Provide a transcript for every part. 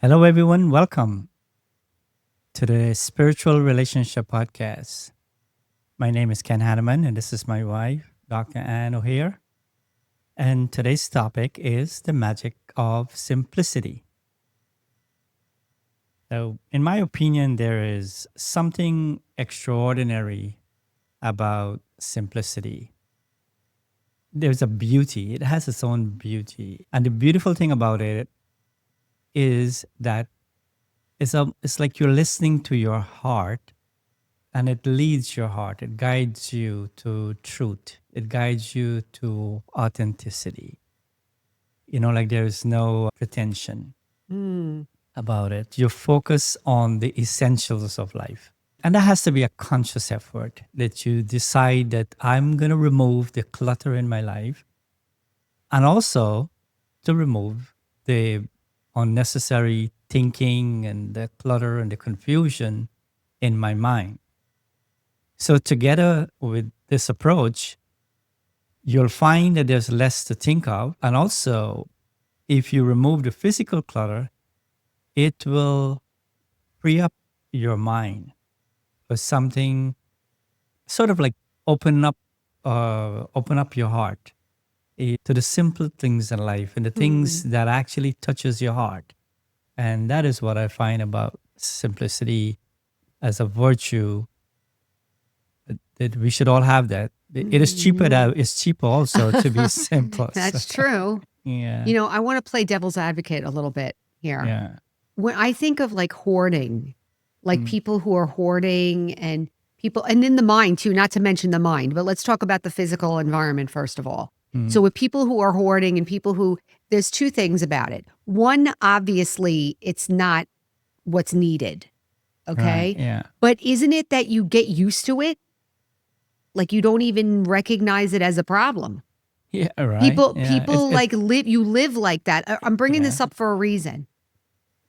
Hello, everyone. Welcome to the Spiritual Relationship Podcast. My name is Ken Hanneman, and this is my wife, Dr. Ann O'Hare. And today's topic is the magic of simplicity. So, in my opinion, there is something extraordinary about simplicity. There's a beauty, it has its own beauty. And the beautiful thing about it is that it's like you're listening to your heart and it leads your heart. It guides you to truth. It guides you to authenticity. Like there's no pretension about it. You focus on the essentials of life. And that has to be a conscious effort that you decide that I'm going to remove the clutter in my life and also to remove the unnecessary thinking and the clutter and the confusion in my mind. So, together with this approach, you'll find that there's less to think of. And also, if you remove the physical clutter, it will free up your mind for something sort of like open up, open up your heart to the simple things in life and the things that actually touches your heart. And that is what I find about simplicity as a virtue that we should all have that. It is cheaper that it's cheaper also to be simple. That's true. Yeah. I want to play devil's advocate a little bit here. Yeah. When I think of like hoarding, like people who are hoarding and in the mind too, not to mention the mind, but let's talk about the physical environment first of all. So with people who are hoarding and people who, there's two things about it. One, obviously, it's not what's needed. Okay. Right, yeah. But isn't it that you get used to it? Like you don't even recognize it as a problem. Yeah, right. People Yeah. you live like that. I'm bringing this up for a reason.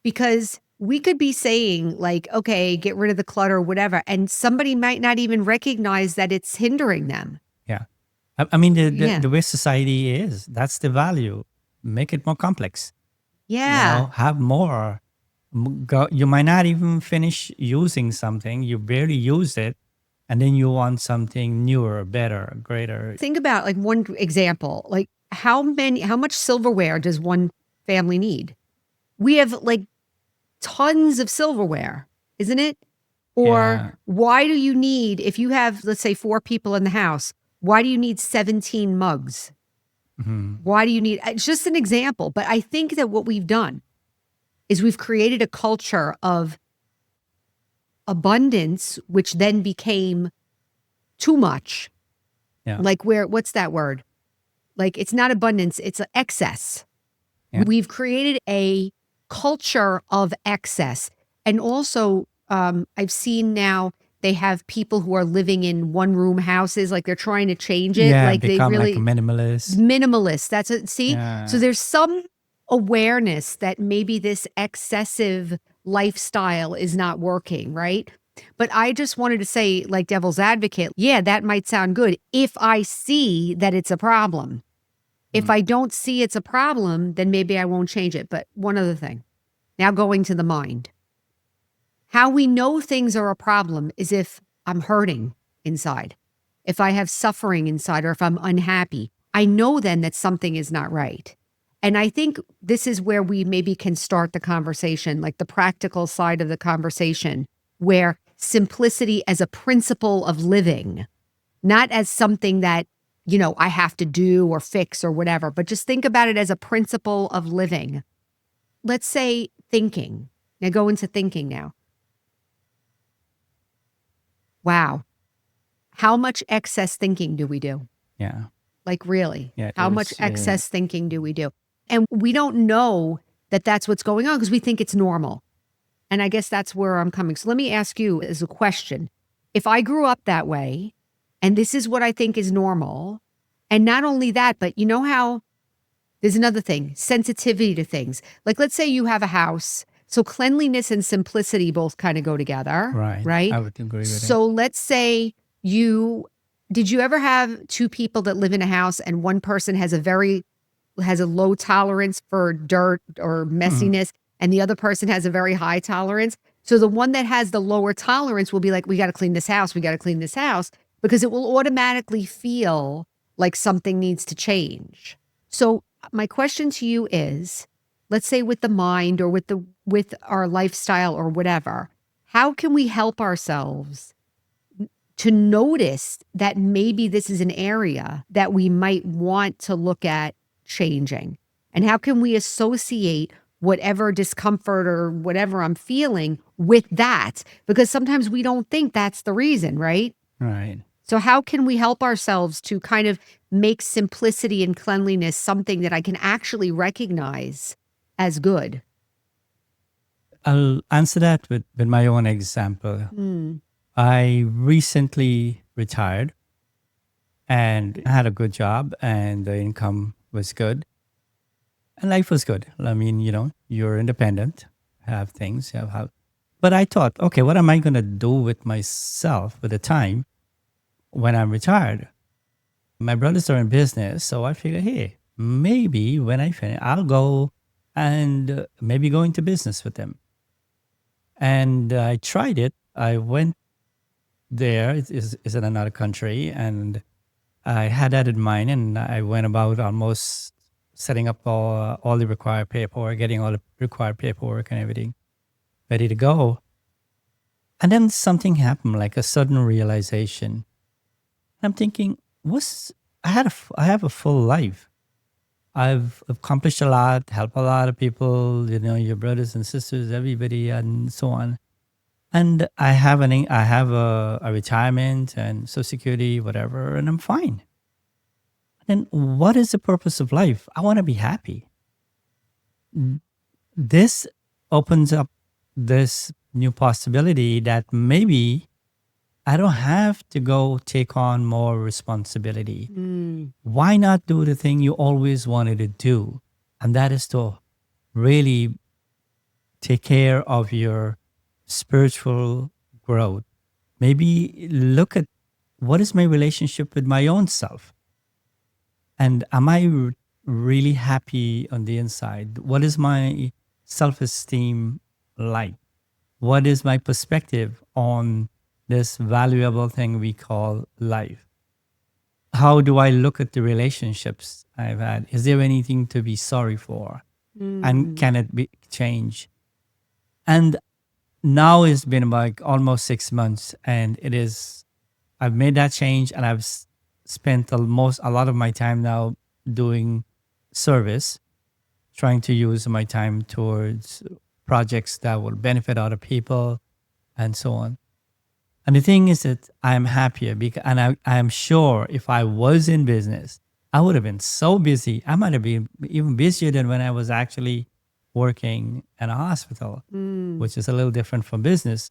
Because we could be saying like, okay, get rid of the clutter, whatever. And somebody might not even recognize that it's hindering them. Yeah. I mean, the way society is, that's the value. Make it more complex. Yeah. Have more. You might not even finish using something. You barely use it. And then you want something newer, better, greater. Think about like one example, like how much silverware does one family need? We have like tons of silverware, isn't it? Or why do you need, if you have, let's say 4 people in the house, why do you need 17 mugs? Why do you need, it's just an example, but I think that what we've done is we've created a culture of abundance, which then became too much. Yeah. Like what's that word? Like it's not abundance, it's excess. Yeah. We've created a culture of excess. And also, I've seen now they have people who are living in one-room houses, like they're trying to change it. Yeah, like become they really like minimalist. minimalist. That's it. See? Yeah. So there's some awareness that maybe this excessive lifestyle is not working, right? But I just wanted to say, like devil's advocate, yeah, that might sound good if I see that it's a problem. If I don't see it's a problem, then maybe I won't change it. But one other thing, now going to the mind. How we know things are a problem is if I'm hurting inside, if I have suffering inside, or if I'm unhappy. I know then that something is not right. And I think this is where we maybe can start the conversation, like the practical side of the conversation, where simplicity as a principle of living, not as something that, I have to do or fix or whatever, but just think about it as a principle of living. Let's say thinking. Now go into thinking now. Wow. How much excess thinking do we do? Yeah. Like really? Yeah, How much excess thinking do we do? And we don't know that that's what's going on because we think it's normal. And I guess that's where I'm coming. So let me ask you as a question. If I grew up that way, and this is what I think is normal, and not only that, but you know how there's another thing, sensitivity to things. Like let's say you have a house. So cleanliness and simplicity both kind of go together. Right? I would agree with it. So let's say did you ever have 2 people that live in a house and one person has a low tolerance for dirt or messiness and the other person has a very high tolerance. So the one that has the lower tolerance will be like, we got to clean this house. We got to clean this house because it will automatically feel like something needs to change. So my question to you is, let's say with the mind or with our lifestyle or whatever, how can we help ourselves to notice that maybe this is an area that we might want to look at changing? And how can we associate whatever discomfort or whatever I'm feeling with that? Because sometimes we don't think that's the reason, right? Right. So, how can we help ourselves to kind of make simplicity and cleanliness something that I can actually recognize as good? I'll answer that with my own example. Mm, I recently retired and had a good job, and the income was good and life was good. I mean, you're independent, have things, have how. But I thought, okay, what am I going to do with myself with the time when I'm retired? My brothers are in business, so I figured, hey, maybe when I finish, I'll go and maybe go into business with them. And I tried it. I went there. It's in another country, and I had that in mind, and I went about almost setting up all the required paperwork, getting all the required paperwork and everything ready to go. And then something happened, like a sudden realization. I'm thinking, I have a full life. I've accomplished a lot, helped a lot of people, your brothers and sisters, everybody, and so on. And I have a retirement and Social Security, whatever, and I'm fine. Then what is the purpose of life? I want to be happy. This opens up this new possibility that maybe I don't have to go take on more responsibility. mm, Why not do the thing you always wanted to do? And that is to really take care of your spiritual growth. Maybe look at what is my relationship with my own self? And am I really happy on the inside? What is my self esteem like? What is my perspective on this valuable thing we call life? How do I look at the relationships I've had? Is there anything to be sorry for? And mm, can it be changed? And now it's been like almost 6 months, and I've made that change, and I've spent almost a lot of my time now doing service, trying to use my time towards projects that will benefit other people and so on. And the thing is that I'm happier because, and I'm sure if I was in business, I would have been so busy. I might have been even busier than when I was actually working in a hospital, mm. which is a little different from business.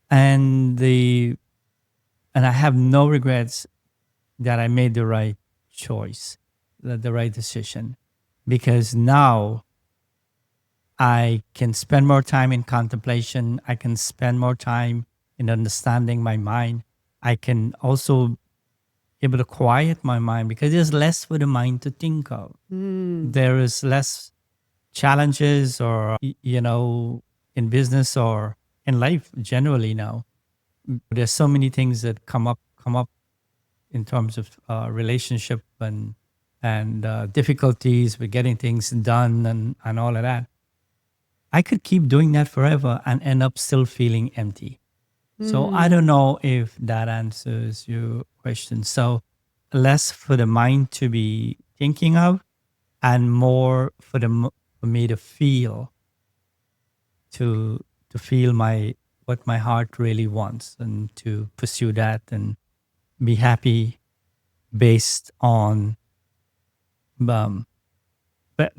And and I have no regrets that I made the right choice, the right decision, because now I can spend more time in contemplation. I can spend more time in understanding my mind. I can also able to quiet my mind because there's less for the mind to think of. Mm, There is less challenges or, in business or in life generally now. There's so many things that come up in terms of relationship and difficulties with getting things done and all of that. I could keep doing that forever and end up still feeling empty. So I don't mm, know if that answers your question. So less for the mind to be thinking of, and more for for me to feel to feel my what my heart really wants, and to pursue that and be happy based on um,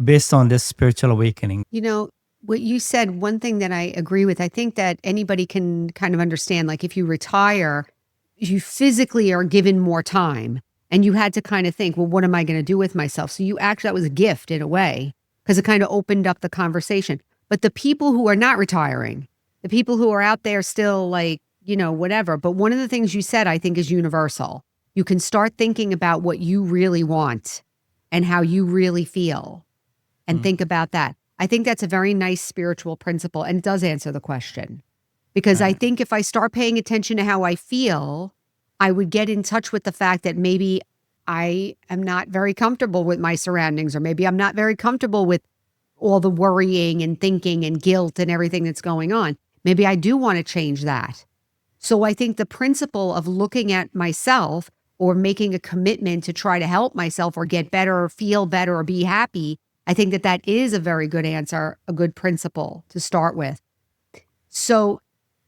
based on this spiritual awakening. You know, what you said, one thing that I agree with, I think that anybody can kind of understand, like if you retire, you physically are given more time and you had to kind of think, well, what am I going to do with myself? So you actually, that was a gift in a way because it kind of opened up the conversation. But the people who are not retiring, the people who are out there still like, whatever. But one of the things you said, I think is universal. You can start thinking about what you really want and how you really feel and Mm. think about that. I think that's a very nice spiritual principle, and it does answer the question. Because I Right. think if I start paying attention to how I feel, I would get in touch with the fact that maybe I am not very comfortable with my surroundings, or maybe I'm not very comfortable with all the worrying and thinking and guilt and everything that's going on. Maybe I do want to change that. So I think the principle of looking at myself or making a commitment to try to help myself or get better or feel better or be happy, I think that that is a very good answer, a good principle to start with. So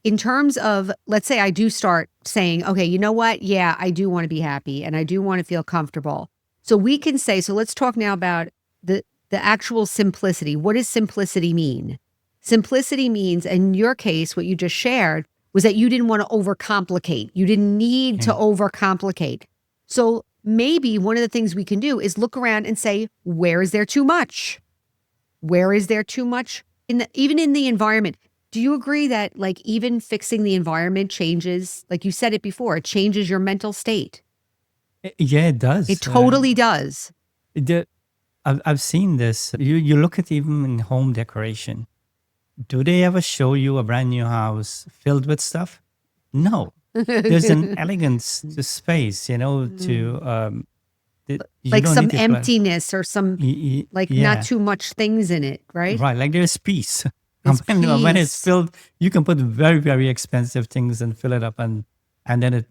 in terms of, let's say I do start saying, okay, you know what? Yeah, I do want to be happy and I do want to feel comfortable. So we can say, so let's talk now about the actual simplicity. What does simplicity mean? Simplicity means, in your case, what you just shared was that you didn't want to overcomplicate. You didn't need to Yeah. overcomplicate. So maybe one of the things we can do is look around and say, where is there too much? Where is there too much? Even in the environment. Do you agree that like even fixing the environment changes, like you said it before, it changes your mental state? Yeah, it It does. totally does. The, I've seen this. You look at even in home decoration. Do they ever show you a brand new house filled with stuff? No. There's an elegance to space, to Mm. you Like don't need some to put, emptiness or some like not yeah, too much things in it, right? right. Like there's peace. It's When it's peace. filled, you can put very, very expensive things and fill it up, and then it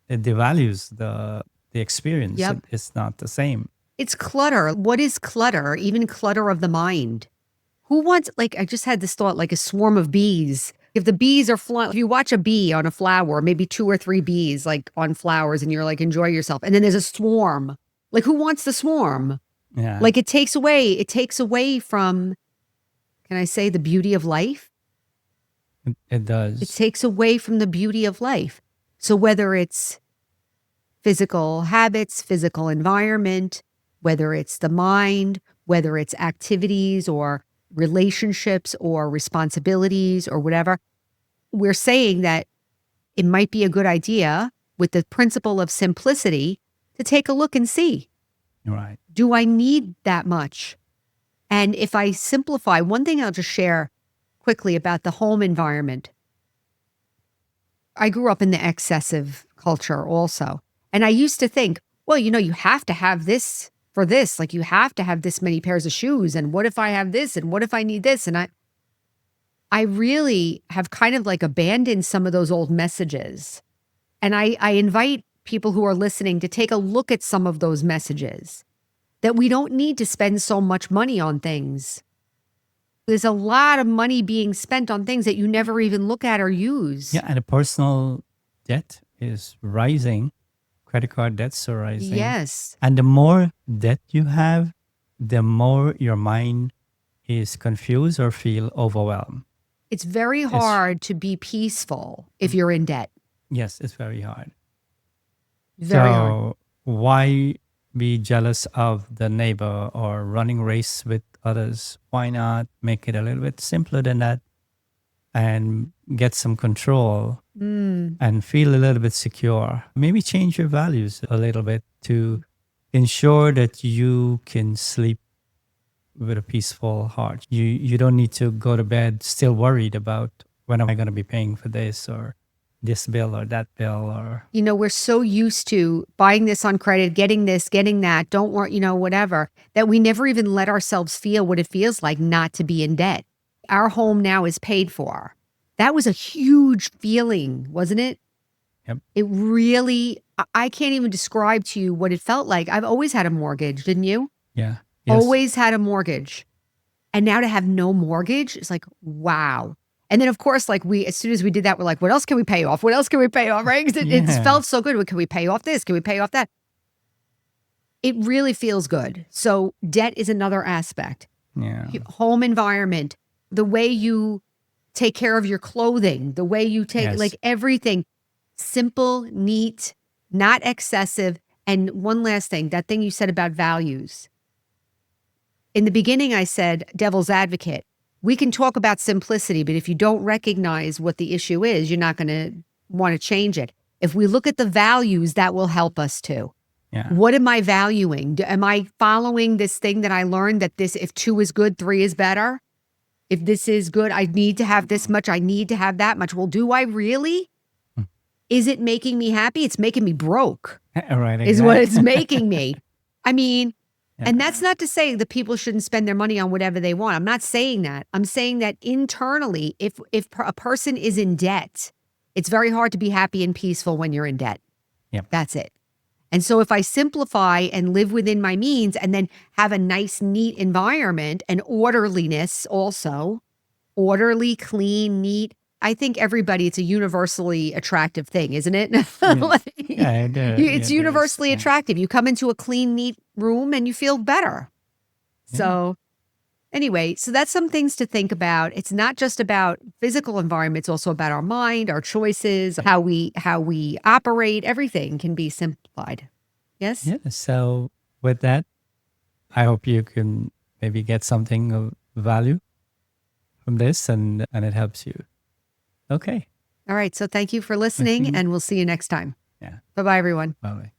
devalues the experience. Yep. It's not the same. It's clutter. What is clutter? Even clutter of the mind. Who wants, like, I just had this thought, like a swarm of bees. If the bees are flying, if you watch a bee on a flower, maybe 2 or 3 bees like on flowers and you're like, enjoy yourself. And then there's a swarm. Like, who wants the swarm? Yeah, Like, it takes away from, can I say, the beauty of life? it It does. takes away from the beauty of life. So whether it's physical habits, physical environment, whether it's the mind, whether it's activities or relationships or responsibilities or whatever, we're saying that it might be a good idea with the principle of simplicity to take a look and see, Right. do I need that much? And if I simplify, one thing I'll just share quickly about the home environment. I grew up in the excessive culture also. And I used to think, well, you have to have this for this. Like you have to have this many pairs of shoes. And what if I have this? And what if I need this? And I really have kind of like abandoned some of those old messages. And I invite people who are listening to take a look at some of those messages, that we don't need to spend so much money on things. There's a lot of money being spent on things that you never even look at or use. Yeah, and the personal debt is rising. Credit card debts are rising. Yes. And the more debt you have, the more your mind is confused or feel overwhelmed. It's very It's hard to be peaceful if you're in debt. yes, it's very hard. Very hard. So why be jealous of the neighbor or running race with others? Why not make it a little bit simpler than that and get some control Mm. and feel a little bit secure? Maybe change your values a little bit to ensure that you can sleep with a peaceful heart. You don't need to go to bed still worried about when am I going to be paying for this or this bill or that bill or We're so used to buying this on credit, getting this, getting that, don't want, whatever, that we never even let ourselves feel what it feels like not to be in debt. Our home now is paid for. That was a huge feeling, wasn't it? yep, It really, I can't even describe to you what it felt like. I've always had a mortgage, didn't you? yeah, yes, Always had a mortgage. And now to have no mortgage is like, wow. And then of course, like as soon as we did that, we're like, what else can we pay off? What else can we pay off? Right? 'Cause it yeah, felt so good. Can we pay off this? Can we pay off that? It really feels good. So debt is another aspect. yeah, Home environment, the way you take care of your clothing, the way you take yes, like everything, simple, neat, not excessive. And one last thing, that thing you said about values. In the beginning, I said devil's advocate. We can talk about simplicity, but if you don't recognize what the issue is, you're not going to want to change it. If we look at the values, that will help us too. Yeah. What am I valuing? Am I following this thing that I learned that this, if 2 is good, 3 is better? If this is good, I need to have this much, I need to have that much. Well, do I really? Mm. Is it making me happy? It's making me broke, Right. is what it's Exactly. making me. I mean, Yeah. and that's not to say that people shouldn't spend their money on whatever they want. I'm not saying that. I'm saying that internally, if a person is in debt, it's very hard to be happy and peaceful when you're in debt. Yep. That's it. And so if I simplify and live within my means and then have a nice, neat environment and orderliness also, orderly, clean, neat, I think everybody, it's a universally attractive thing, isn't it? Yeah. Like, Yeah. it's There is. universally Yeah. attractive. You come into a clean, neat room and you feel better. Yeah. So anyway, so that's some things to think about. It's not just about physical environment, it's also about our mind, our choices, how we operate. Everything can be simplified. Yes? Yeah. So with that, I hope you can maybe get something of value from this, and it helps you. Okay. All right. So thank you for I listening, think. and we'll see you next time. Yeah. Bye bye, everyone. Bye.